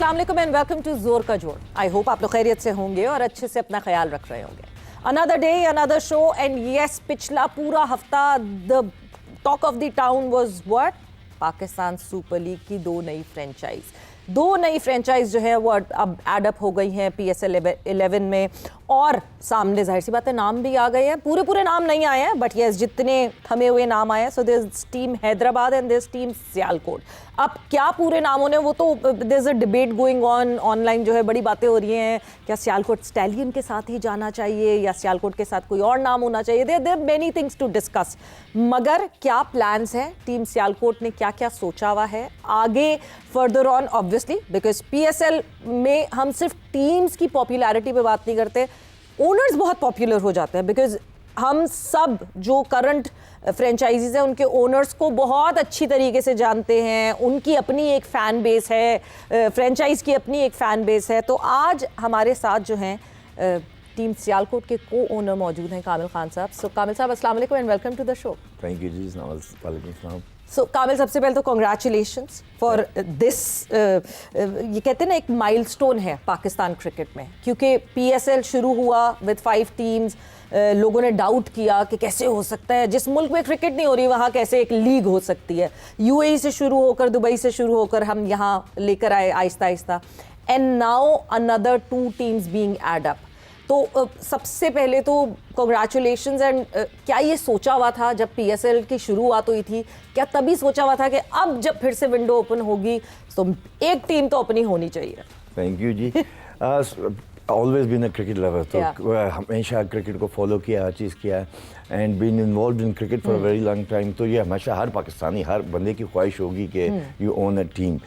अस्सलाम वालेकुम and welcome to जोर का जोड़। आई होप आप लोग खैरियत से होंगे और अच्छे से अपना ख्याल रख रहे होंगे। Another day another show and yes, पिछला पूरा हफ्ता the talk of the town was what? Pakistan super league की दो नई फ्रेंचाइज जो है वो अब एडअप हो गई हैं PSL 11 में, और सामने जाहिर सी बात है नाम भी आ गए हैं। पूरे नाम नहीं आए हैं बट यस जितने थमे हुए नाम आए हैं। So there is team Hyderabad and there is team Sialkot. अब क्या पूरे नामों ने, वो तो there is a debate going on online, जो है बड़ी बातें हो रही हैं। क्या सियालकोट स्टैलियन के साथ ही जाना चाहिए या सियालकोट के साथ कोई और नाम होना चाहिए? There many things to discuss. मगर क्या प्लान्स हैं टीम सियालकोट ने, क्या क्या सोचा हुआ है आगे further on? Obviously because PSL में हम सिर्फ टीम्स की पॉपुलैरिटी पे बात नहीं करते, ओनर्स बहुत पॉपुलर हो जाते हैं। बिकॉज हम सब जो करंट फ्रेंचाइजीज हैं उनके ओनर्स को बहुत अच्छी तरीके से जानते हैं, उनकी अपनी एक फ़ैन बेस है, फ्रेंचाइज की अपनी एक फ़ैन बेस है। तो आज हमारे साथ जो हैं टीम सियालकोट के को ओनर मौजूद हैं, कामिल खान साहब। सो कामिल साहब, अस्सलाम वालेकुम and welcome to the show. Thank you ji. वालेकुम अस्सलाम। सो कामिल, सबसे पहले तो कॉन्ग्रेचुलेशंस फॉर दिस। ये कहते हैं ना, एक माइलस्टोन है पाकिस्तान क्रिकेट में, क्योंकि PSL शुरू हुआ विद 5 टीम्स। लोगों ने डाउट किया कि कैसे हो सकता है, जिस मुल्क में क्रिकेट नहीं हो रही वहाँ कैसे एक लीग हो सकती है। UAE से शुरू होकर, दुबई से शुरू होकर हम यहाँ लेकर आए आहिस्ता आहिस्ता, and now another 2 teams being add up. तो सबसे पहले तो कॉन्ग्रेचुलेशंस। एंड क्या ये सोचा हुआ था जब PSL की शुरुआत हुई थी? क्या तभी सोचा हुआ था कि अब जब फिर से विंडो ओपन होगी तो एक टीम तो अपनी होनी चाहिए? Thank you ji. Always been a cricket lover, तो हमेशा क्रिकेट को फॉलो किया, हर चीज़ किया है and been involve in cricket for a very long time. तो ये हमेशा हर पाकिस्तानी, हर बंदे की ख्वाहिश होगी कि you own a team.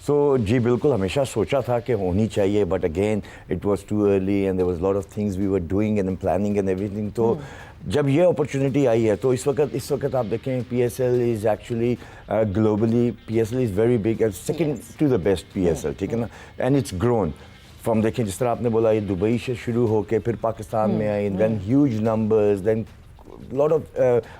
So ji बिल्कुल, हमेशा सोचा था कि होनी चाहिए, but again it was too early and there was lot of things we were doing and planning and everything. तो जब ये अपॉर्चुनिटी आई है तो इस वक्त आप देखें PSL is actually globally PSL is very big and second to the best PSL, ठीक है ना। एंड इट्स ग्रोन फ्रॉम, देखें जिस तरह आपने बोला, ये दुबई से शुरू होकर फिर पाकिस्तान में आई, then huge numbers, then lot of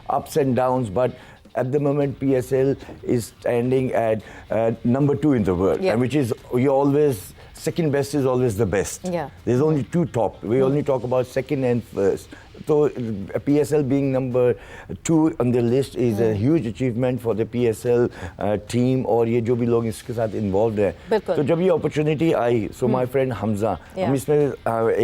ups and downs, but at the moment PSL is standing at number 2 in the world, and which is, you always, second best is always the best. There's only 2 top. We only talk about second and first. So PSL being number 2 on the list is a huge achievement for the PSL team, और ये जो भी लोग इसके साथ involved हैं। तो जब ये opportunity I, so my friend Hamza, हम इसमें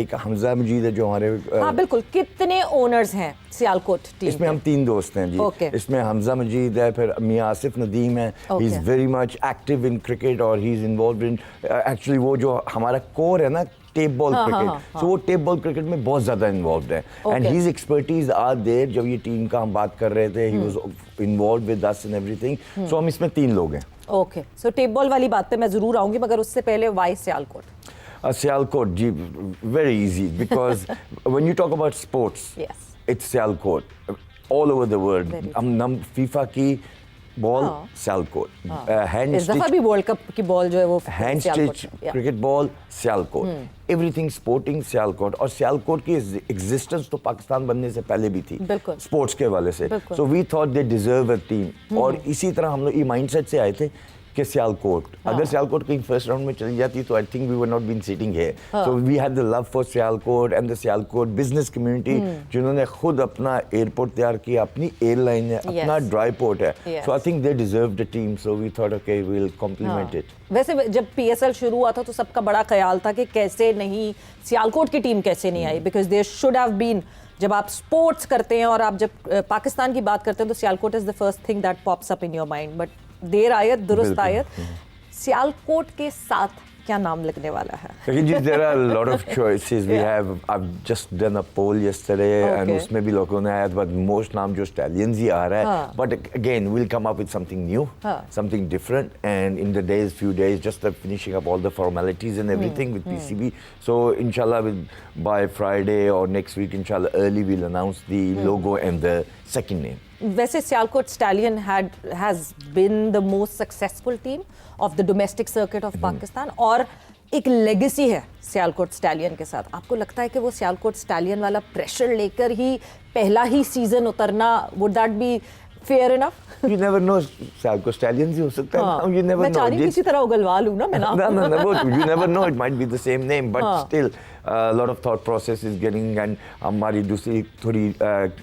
एक हमजा मजीद है जो हमारे, हाँ बिल्कुल। कितने ओनर्स हैं सियालकोट टीम? इसमें हम 3 दोस्त हैं जी। इसमें हमजा मजीद है, फिर मियां आसिफ नदीम है। He is very much active in cricket और he is involve in, actually वो जो हमारा कोर है ना, टेप बॉल क्रिकेट, सो वो टेप बॉल क्रिकेट में बहुत ज़्यादा इन्वॉल्व है and his expertise are there. जब ये टीम का हम बात कर रहे थे, he was involve with us in everything. So हम इसमें 3 लोग हैं। ओके, सो टेप बॉल वाली बात पे मैं ज़रूर आऊँगी, मगर उससे पहले why Sialkot? Sialkot ji, very easy, because when you talk about sports, it's Sialkot all over the world. हम फीफा की बॉल सियालकोट, हैंड स्टिच, भी वर्ल्ड कप की बॉल जो है वो hand stitch cricket ball Sialkot, everything sporting Sialkot. और सियालकोट की एग्जिस्टेंस तो पाकिस्तान बनने से पहले भी थी स्पोर्ट्स के हवाले से। So we thought they deserve a team, और इसी तरह हम लोग ये माइंडसेट से आए थे कि सियालकोट, अगर सियालकोट कहीं फर्स्ट राउंड में चली जाती तो I think we were not been sitting here. So we had the love for Sialkot and the Sialkot business community, जिन्होंने खुद अपना एयरपोर्ट तैयार किया, अपनी एयरलाइन है, अपना ड्राई पोर्ट है। So I think they deserve the team, so we thought okay we will compliment it. वैसे जब PSL शुरू हुआ था तो सबका बड़ा ख्याल था कि कैसे नहीं, सियालकोट की टीम कैसे नहीं आई, because there should have been, जब आप स्पोर्ट्स करते हैं और आप जब पाकिस्तान की बात करते हैं तो Sialkot is the first thing that pops up in your mind. But there आयत दुरुस्त आयत, सियालकोट के साथ क्या नाम लगने वाला है? There are a lot of choices. We have, I've just done a poll yesterday, and उसमें भी लोगों ने आया, but most नाम जो stallions ही आ रहा है। But again, we'll come up with something new, something different, and in the few days, just finishing up all the formalities and everything with PCB. So inshallah, by Friday or next week, inshallah, early we'll announce the logo and the second name. वैसे Sialkot stallion has been the most successful team of the domestic circuit of Pakistan, और एक legacy है Sialkot stallion के साथ। आपको लगता है कि वो सियालकोट स्टैलियन वाला प्रेशर लेकर ही पहला ही सीजन उतरना, would that be fair enough? You never know, Salco Stallions ही हो सकता है. हाँ, You never मैं know. चाह रही हूँ किसी तरह उगलवा लूँ ना मैं नाम. No, वो you never know, it might be the same name, but हाँ. still a lot of thought process is getting, and हमारी दूसरी थोड़ी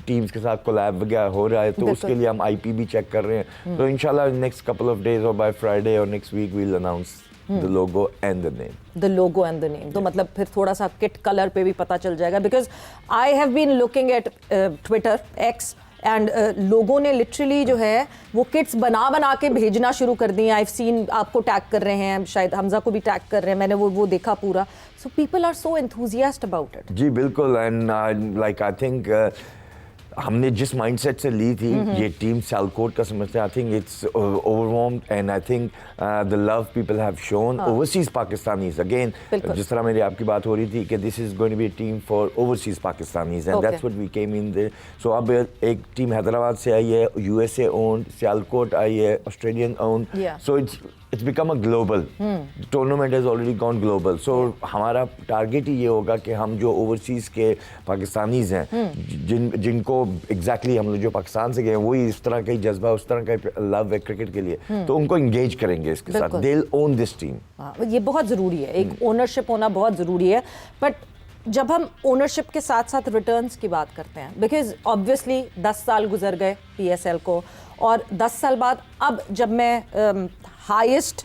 टीम्स के साथ कोलैब वगैरह हो रहा है, तो उसके लिए हम IP भी चेक कर रहे हैं. तो इंशाल्लाह next couple of days or by Friday or next week we'll announce the logo and the name. The logo and the name. तो मतलब फिर थोड़ा सा किट कलर पे भी पता चल जाएगा, because I have been looking at Twitter X and लोगों ने लिटरली जो है वो किट्स बना के भेजना शुरू कर दी हैं. आई सीन आपको टैग कर रहे हैं, शायद हमजा को भी टैग कर रहे हैं, मैंने वो देखा पूरा. So people are so enthusiast about it. जी बिल्कुल. एंड लाइक आई थिंक हमने जिस माइंडसेट से ली थी ये टीम सियालकोट का समझते हैं. I think it's overwhelmed and I think the love people have shown overseas Pakistanis. Again जिस तरह मेरी आपकी बात हो रही थी कि this is going to be a team for overseas Pakistanis and that's what we came in there. So अब एक टीम हैदराबाद से आई है, USA ओन्ड, सियालकोट आई है, Australian owned. So it's become a global tournament, has already gone global. So हमारा target ही ये होगा कि हम जो ओवरसीज के पाकिस्तानीज हैं जिनको एग्जैक्टली हम लोग जो पाकिस्तान से गए हैं वही इस तरह का ही जज्बा, उस तरह का लव है क्रिकेट के लिए, तो उनको इंगेज करेंगे इसके साथ. they'll own this team. ये बहुत ज़रूरी है, एक ओनरशिप होना बहुत ज़रूरी है. बट जब हम ओनरशिप के साथ साथ रिटर्न्स की बात करते हैं, बिकॉज ऑब्वियसली 10 साल गुजर गए PSL को, और 10 साल बाद अब जब मैं हाईएस्ट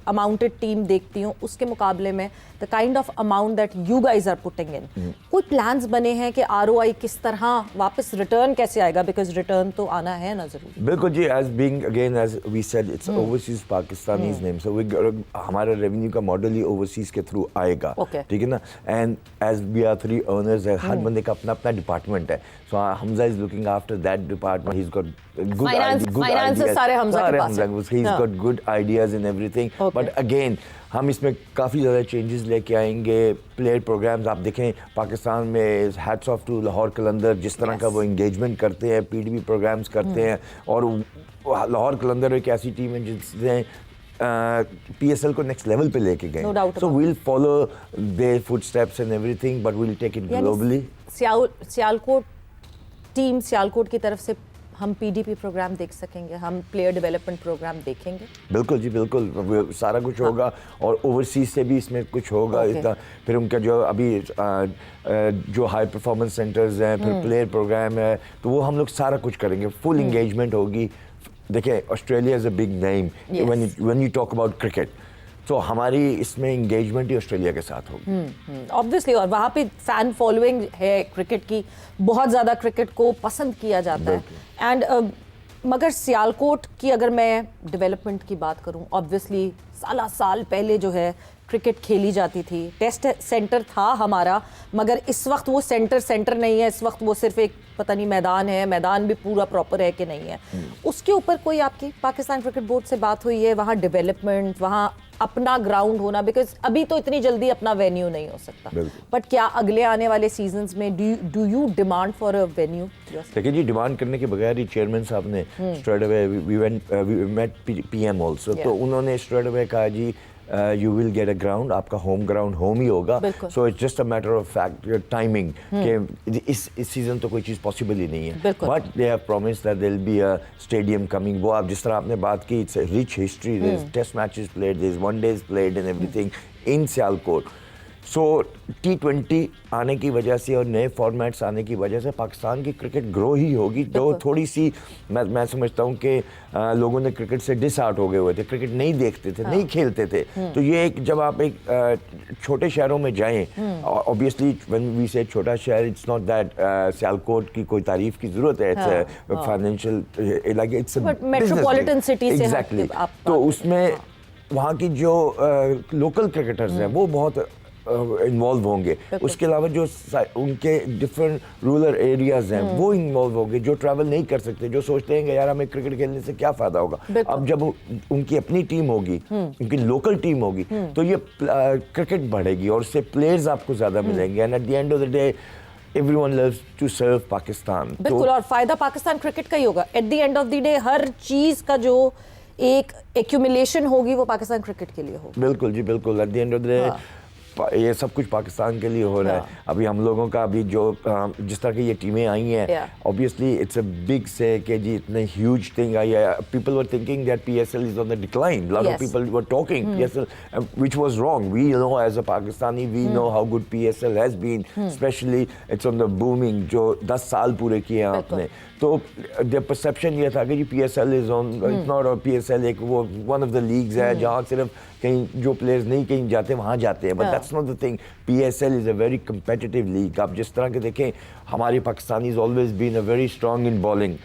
अमाउंटेड टीम देखती हूँ उसके मुकाबले में the kind of amount that you guys are putting in, कोई प्लान्स बने हैं कि ROI किस तरह वापस रिटर्न कैसे आएगा? बिकॉज रिटर्न तो आना है ना जरूर. बिल्कुल जी. As being again as we said it's overseas Pakistanis name, so we हमारा रेवेन्यू का मॉडल ही ओवरसीज के थ्रू आएगा. ठीक है ना. And as we are 3 owners है, हर बंदे का अपना अपना डिपार्टमेंट है. So Hamza is looking after that department. He is got good ideas. सारे हमजा के पास है. He's got good ideas in everything. But again हम इसमें काफ़ी ज़्यादा चेंजेस लेके आएंगे. प्लेयर प्रोग्राम्स आप देखें पाकिस्तान में, हैट्स ऑफ टू लाहौर कलंदर, जिस तरह का वो इंगेजमेंट करते हैं, PDB प्रोग्राम्स करते हैं. और लाहौर कलंदर एक ऐसी टीम है जिसने PSL को नेक्स्ट लेवल पे लेके गए. So we'll follow their footsteps and everything, but we'll take it globally. Sialkot team, Sialkot की तरफ से हम PDP प्रोग्राम देख सकेंगे, हम प्लेयर डेवलपमेंट प्रोग्राम देखेंगे? बिल्कुल जी बिल्कुल. सारा कुछ होगा और ओवरसीज से भी इसमें कुछ होगा. इतना फिर उनका जो अभी जो हाई परफॉर्मेंस सेंटर्स हैं, फिर प्लेयर प्रोग्राम है, तो वो हम लोग सारा कुछ करेंगे. फुल इंगेजमेंट होगी. देखिए Australia is a big name when you talk about cricket, तो हमारी इसमें इंगेजमेंट ही ऑस्ट्रेलिया के साथ होगी ऑब्वियसली. और वहाँ पे फैन फॉलोइंग है क्रिकेट की, बहुत ज़्यादा क्रिकेट को पसंद किया जाता है. एंड मगर सियालकोट की अगर मैं डेवलपमेंट की बात करूँ, ऑब्वियसली साल पहले जो है क्रिकेट खेली जाती थी, टेस्ट सेंटर था हमारा, मगर इस वक्त वो सेंटर नहीं है. इस वक्त वो सिर्फ एक पता नहीं मैदान है, मैदान भी पूरा प्रॉपर है कि नहीं है. उसके ऊपर कोई आपकी पाकिस्तान क्रिकेट बोर्ड से बात हुई है? वहाँ डेवलपमेंट, वहाँ अपना ग्राउंड होना, बिकॉज अभी तो इतनी जल्दी अपना वेन्यू नहीं हो सकता, बट क्या अगले आने वाले सीजन्स में do you demand for a venue? देखिए जी, डिमांड करने के बगैर ही चेयरमैन साहब ने straight away we met PM also, तो उन्होंने स्ट्रेट अवे कहा ji you will get a ground, आपका होम ग्राउंड होम ही होगा. So it's just a matter of fact, timing, कि इस सीजन तो कोई चीज़ पॉसिबल ही नहीं है. But they have promised that there will be a stadium coming. वो आप जिस तरह आपने बात की, it's a rich history. There's test matches played, there's one days played and everything in Sialkot. So T20 आने की वजह से और नए फॉर्मेट्स आने की वजह से पाकिस्तान की क्रिकेट ग्रो ही होगी. जो थोड़ी सी मैं समझता हूँ कि लोगों ने क्रिकेट से डिसहार्ट हो गए हुए थे, क्रिकेट नहीं देखते थे, नहीं खेलते थे. तो ये एक जब आप एक छोटे शहरों में जाएं, ऑब्वियसली व्हेन वी से छोटा शहर, इट्स नॉट दैट सियालकोट की कोई तारीफ की जरूरत है. It's financial like it's metropolitan city से. एग्जैक्टली. तो उसमें वहाँ की जो लोकल क्रिकेटर्स हैं वो बहुत इन्वॉल्व होंगे. उसके अलावा जो उनके डिफरेंट रूरल एरियाज हैं वो इन्वॉल्व होंगे, जो ट्रैवल नहीं कर सकते, जो सोचते हैं कि यार हमें क्रिकेट खेलने से क्या फायदा होगा. अब जब उनकी अपनी टीम होगी, उनकी लोकल टीम होगी, तो ये क्रिकेट बढ़ेगी और उससे प्लेयर्स आपको ज्यादा मिलेंगे. And eight the end of the day everyone loves to serve Pakistan. बिल्कुल. और फायदा पाकिस्तान क्रिकेट का ही होगा. At the end of the day हर चीज का जो एक एक्यूमुलेशन होगी वो पाकिस्तान क्रिकेट के लिए होगी. बिल्कुल जी बिल्कुल. Eight the end of the day ये सब कुछ पाकिस्तान के लिए हो रहा है। अभी हम लोगों का अभी जो जिस तरह की ये टीमें आई हैं, ऑब्वियसली इट्स अ बिग से कि जी इतने ह्यूज थिंग आई है। People were thinking that PSL is on the decline, lot of people were talking PSL, which was wrong. We know as a Pakistani, we know how good PSL has been, especially it's on the booming, जो 10 साल पूरे किए हैं आपने। तो the perception ये था कि जी PSL is on, it's not, और PSL एक वो वन ऑफ द लीग्स है जहाँ सिर्फ कहीं जो प्लेयर्स नहीं कहीं जाते वहाँ जाते हैं, but that's not the thing. PSL is a very competitive league. आप जिस तरह के देखें, हमारे Pakistani is always been a very strong in bowling,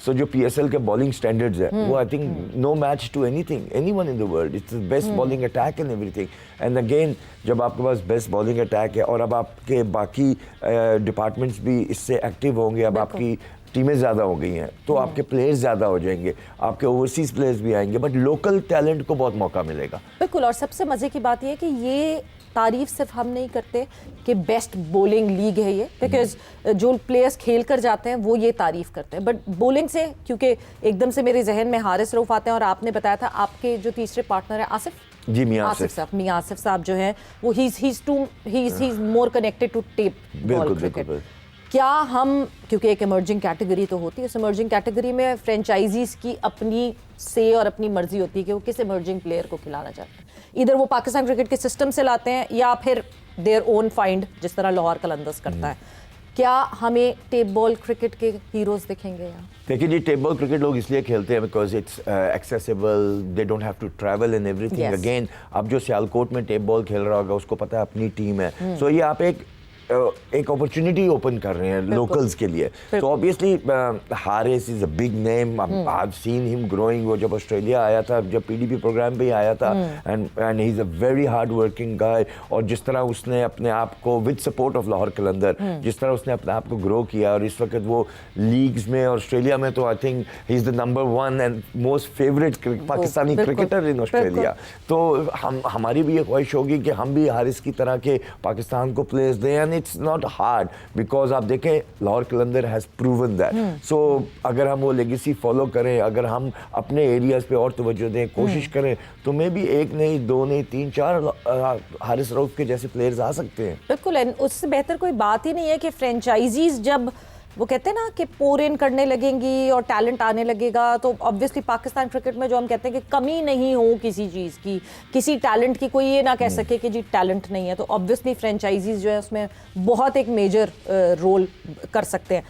so जो PSL के बॉलिंग स्टैंडर्ड्स है वो I think no match to anyone in the world. It's the best bowling attack and everything. And again जब आपके पास बेस्ट बॉलिंग अटैक है और अब आपके बाकी डिपार्टमेंट्स भी इससे एक्टिव होंगे, अब आपकी टीमें ज़्यादा हो गई हैं तो आपके प्लेयर्स ज़्यादा हो जाएंगे, आपके ओवरसीज प्लेयर्स भी आएंगे, बट लोकल टैलेंट को बहुत मौका मिलेगा। बिल्कुल। और सबसे मज़े की बात यह है कि ये तारीफ सिर्फ हम नहीं करते कि बेस्ट बॉलिंग लीग है ये, बिकॉज जो प्लेयर्स खेल कर जाते हैं वो ये तारीफ करते हैं, बट बॉलिंग से, क्योंकि एकदम से मेरे जहन में हारिस रऊफ आते हैं, और आपने बताया था आपके जो तीसरे पार्टनर है आसिफ, जी मियां आसिफ साहब, मियां आसिफ साहब जो हैं वो ही is more connected to tape ball cricket. क्या हम, क्योंकि एक इमर्जिंग कैटेगरी तो होती है, उस इमर्जिंग कैटेगरी में फ्रेंचाइजीज की अपनी से और अपनी मर्जी होती है कि वो किस इमर्जिंग प्लेयर को खिलाना चाहते हैं, इधर वो पाकिस्तान क्रिकेट के सिस्टम से लाते हैं या फिर देयर ओन फाइंड, जिस तरह लाहौर कलंदर्स करता है। क्या हमें टेप बॉल क्रिकेट के हीरोज दिखेंगे यहाँ? देखिए जी, टेप बॉल क्रिकेट लोग इसलिए खेलते हैं because it's accessible, they don't have to travel and everything. Again अब जो सियालकोट में टेप बॉल खेल रहा होगा उसको पता है अपनी टीम है, सो ये आप एक अपॉर्चुनिटी ओपन कर रहे हैं लोकल्स के लिए। तो obviously Haris is a big name, I have seen him growing. वो जब ऑस्ट्रेलिया आया था, जब PDP प्रोग्राम पे आया था, and he is a very hard working गाय। और जिस तरह उसने अपने आप को विद सपोर्ट ऑफ लाहौर कलंदर, जिस तरह उसने अपने आप को ग्रो किया, और इस वक्त वो लीग्स में ऑस्ट्रेलिया में तो I think he is the number 1 and most favourite Pakistani cricketer in Australia. तो हमारी भी ये ख्वाहिश होगी कि हम भी हारिस की तरह के पाकिस्तान को प्लेयर्स दें। It's not hard because आप देखें लाहौर कलंदर has proven that. So अगर हम वो लेगेसी फॉलो करें, अगर हम अपने एरियाज पे और तवज्जो दें, कोशिश करें, तो मे भी 1 नहीं 2 नहीं 3 4 हारिस रऊफ के जैसे प्लेयर्स आ सकते हैं। बिल्कुल, उससे बेहतर कोई बात ही नहीं है कि फ्रेंचाइजीज जब वो कहते हैं ना कि पोर इन करने लगेंगी और टैलेंट आने लगेगा, तो ऑब्वियसली पाकिस्तान क्रिकेट में जो हम कहते हैं कि कमी नहीं हो किसी चीज़ की, किसी टैलेंट की, कोई ये ना कह सके कि जी टैलेंट नहीं है, तो ऑब्वियसली फ्रेंचाइजीज जो है उसमें बहुत एक मेजर रोल कर सकते हैं।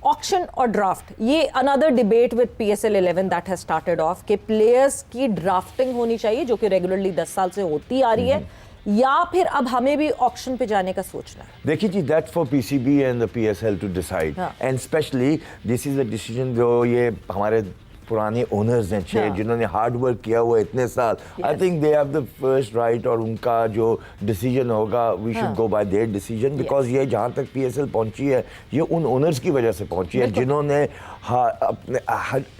ऑक्शन और ड्राफ्ट, ये another debate with PSL 11 that has started off कि प्लेयर्स की ड्राफ्टिंग होनी चाहिए जो कि रेगुलरली 10 साल से होती आ रही है, या फिर अब हमें भी ऑक्शन पे जाने का सोचना है? देखिए जी, that's for PCB and the PSL to decide, and specially this is a decision जो ये हमारे पुराने ओनर्स हैं, जिन्होंने हार्ड वर्क किया हुआ इतने साल, I think they have the first right, और उनका जो डिसीजन होगा we should go by their decision, because ये जहाँ तक PSL पहुंची है ये उन ओनर्स की वजह से पहुंची है जिन्होंने अपने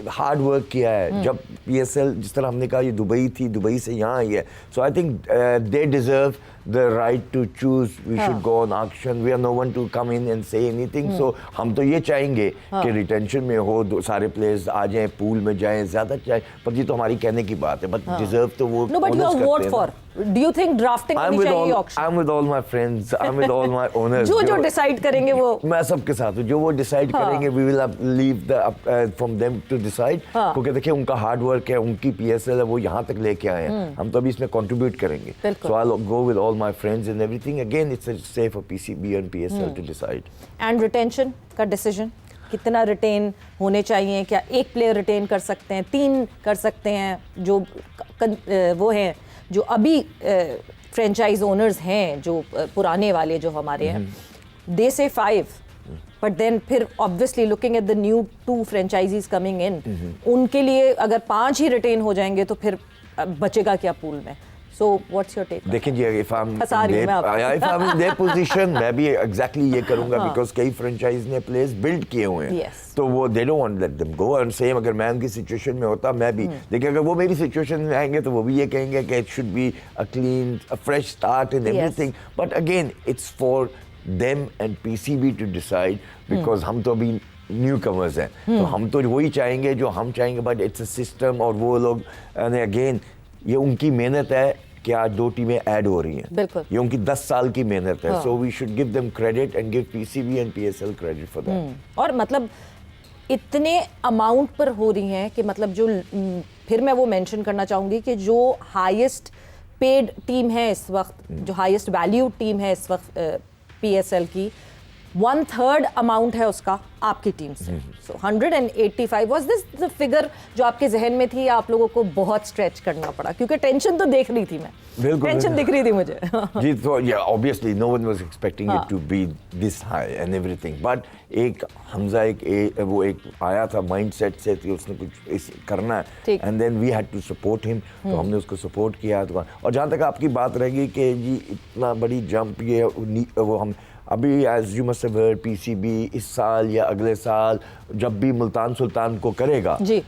हार्ड वर्क किया है। जब PSL, जिस तरह हमने कहा, ये दुबई थी, दुबई से यहाँ आई है, so I think they deserve the right to choose. We should go on auction. We are no one to come in and say anything. So हम तो ये चाहेंगे कि रिटेंशन में हो, सारे प्लेयर्स आ जाएं, पूल में जाएं, ज्यादा चाहे, पर ये तो हमारी कहने की बात है, बट डिजर्व तो वो No, but you vote for. Do you think drafting होनी चाहिए auction? I'm with all my friends. I'm with all my owners. जो डिसाइड करेंगे वो, मैं सबके साथ हूँ, जो वो डिसाइड करेंगे, we will leave from them to decide. क्योंकि देखिए उनका हार्ड वर्क है, उनकी PSL है, वो यहाँ तक लेके आए हैं, हम तो अभी इसमें कंट्रीब्यूट करेंगे। So I'll go with all my friends and everything. Again, it's safe for PCB and PSL to decide. And retention का डिसीजन, कितना रिटेन होने चाहिए? क्या एक प्लेयर रिटेन कर सकते हैं, 3 कर सकते हैं? जो वो हैं जो अभी फ्रेंचाइज ओनर्स हैं, जो पुराने वाले जो हमारे हैं, दे से 5, बट देन फिर obviously looking at the new 2 franchises coming in, उनके लिए अगर 5 ही रिटेन हो जाएंगे तो फिर बचेगा क्या पूल में? So what's your take? देखिए जी, if I'm in their position, मैं भी exactly ये करूँगा, because कई franchise ने players build किए हुए हैं, तो वो they don't want to let them go, and same अगर मैं उनकी situation में होता, मैं भी, देखिए अगर वो मेरी situation में आएंगे तो वो भी ये कहेंगे कि it should be a clean, a fresh start and everything, but again it's for them and PCB to decide, because हम तो अभी न्यू कमर्स हैं, तो हम तो वही चाहेंगे जो हम चाहेंगे, बट इट्स अ सिस्टम, और वो लोग अगेन ये उनकी मेहनत है क्या 2 टीमें ऐड हो रही हैं, बिल्कुल। ये उनकी 10 साल की मेहनत है, so we should give them credit and give PCB and PSL credit for that. और मतलब इतने अमाउंट पर हो रही हैं कि मतलब जो फिर मैं वो मेंशन करना चाहूँगी कि जो हाईएस्ट पेड टीम है इस वक्त, जो हाईएस्ट वैल्यू टीम है इस वक्त पीएसएल की, 1/3 अमाउंट है उसका आपकी टीम से। सो 185 वाज दिस द फिगर जो आपके जहन में थी, या आप लोगों को बहुत स्ट्रेच करना पड़ा? क्योंकि टेंशन तो देख रही थी मैं, टेंशन दिख रही थी मुझे। जी, तो obviously no one was expecting it to be this high and everything, but एक हमजा वो एक आया था माइंडसेट से कि उसने कुछ करना है, and then we had to support him, तो हमने उसको सपोर्ट किया। तो और जहाँ तक आपकी बात रहेगी कि जी इतना बड़ी जंप, ये वो हम अभी as you must have heard, PCB इस साल या अगले साल जब भी मुल्तान सुल्तान को करेगा जी,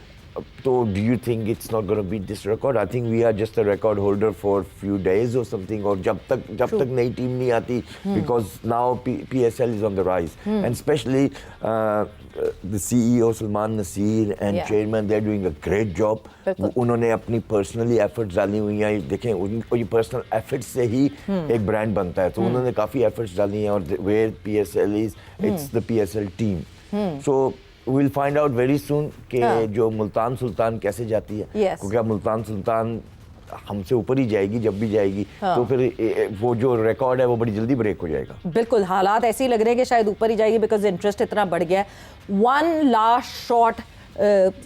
तो do you think it's not gonna beat this record? I think we are just a record holder for few days और समथिंग, और जब तक नई टीम नहीं आती, because now PSL is on the rise and specially the CEO Salman Naseer and chairman, they are doing a great job. उन्होंने अपनी personally efforts डाली हुई हैं, देखें ये पर्सनल एफर्ट्स से ही एक ब्रांड बनता है, तो उन्होंने काफ़ी एफर्ट्स डाली हैं, और where PSL is, it's the PSL team. So we'll find out very soon कि जो मुल्तान सुल्तान कैसे जाती है, क्योंकि अब मुल्तान सुल्तान हमसे ऊपर ही जाएगी जब भी जाएगी, तो फिर वो जो रिकॉर्ड है वो बड़ी जल्दी ब्रेक हो जाएगा। बिल्कुल, हालात ऐसे ही लग रहे हैं कि शायद ऊपर ही जाएगी, बिकॉज इंटरेस्ट इतना बढ़ गया है। वन लास्ट शॉर्ट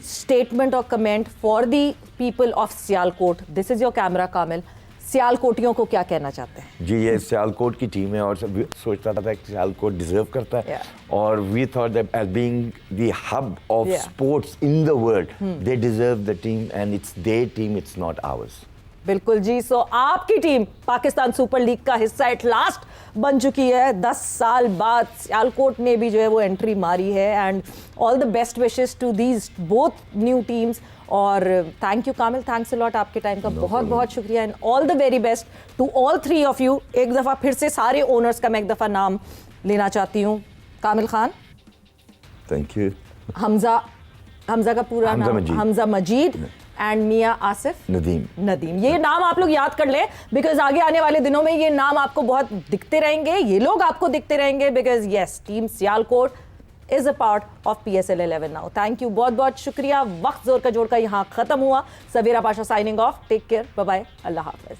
स्टेटमेंट और comment for the people of Sialkot. This is your camera Kamil. सियालकोटियों को क्या कहना चाहते हैं? जी, ये सियालकोट की टीम है, और सब सोचता था कि सियालकोट डिजर्व करता है, और we thought that as being the hub of sports in the world, they deserve the team and it's their team, it's not ours. बिल्कुल जी। सो आपकी टीम पाकिस्तान सुपर लीग का हिस्सा एट लास्ट बन चुकी है। 10 साल बाद सियालकोट ने भी जो है वो एंट्री मारी है, and all the best wishes to these both new teams. और thank you Kamil, thanks a lot, आपके टाइम का बहुत बहुत शुक्रिया, and all the very best to all 3 of you. एक दफ़ा फिर से सारे ओनर्स का मैं एक दफ़ा नाम लेना चाहती हूँ। कामिल खान, थैंक यू। हमजा का पूरा नाम हमजा मजीद, एंड मियां आसिफ नदीम। ये नाम आप लोग याद कर लें, बिकॉज आगे आने वाले दिनों में ये नाम आपको बहुत दिखते रहेंगे, ये लोग आपको दिखते रहेंगे, because yes, team Sialkot is a part of PSL 11 now. Thank you, बहुत बहुत शुक्रिया। वक्त जोर का जोड़ का यहाँ खत्म हुआ। Sawera Pasha signing off. Take care, bye bye, अल्लाह हाफिज।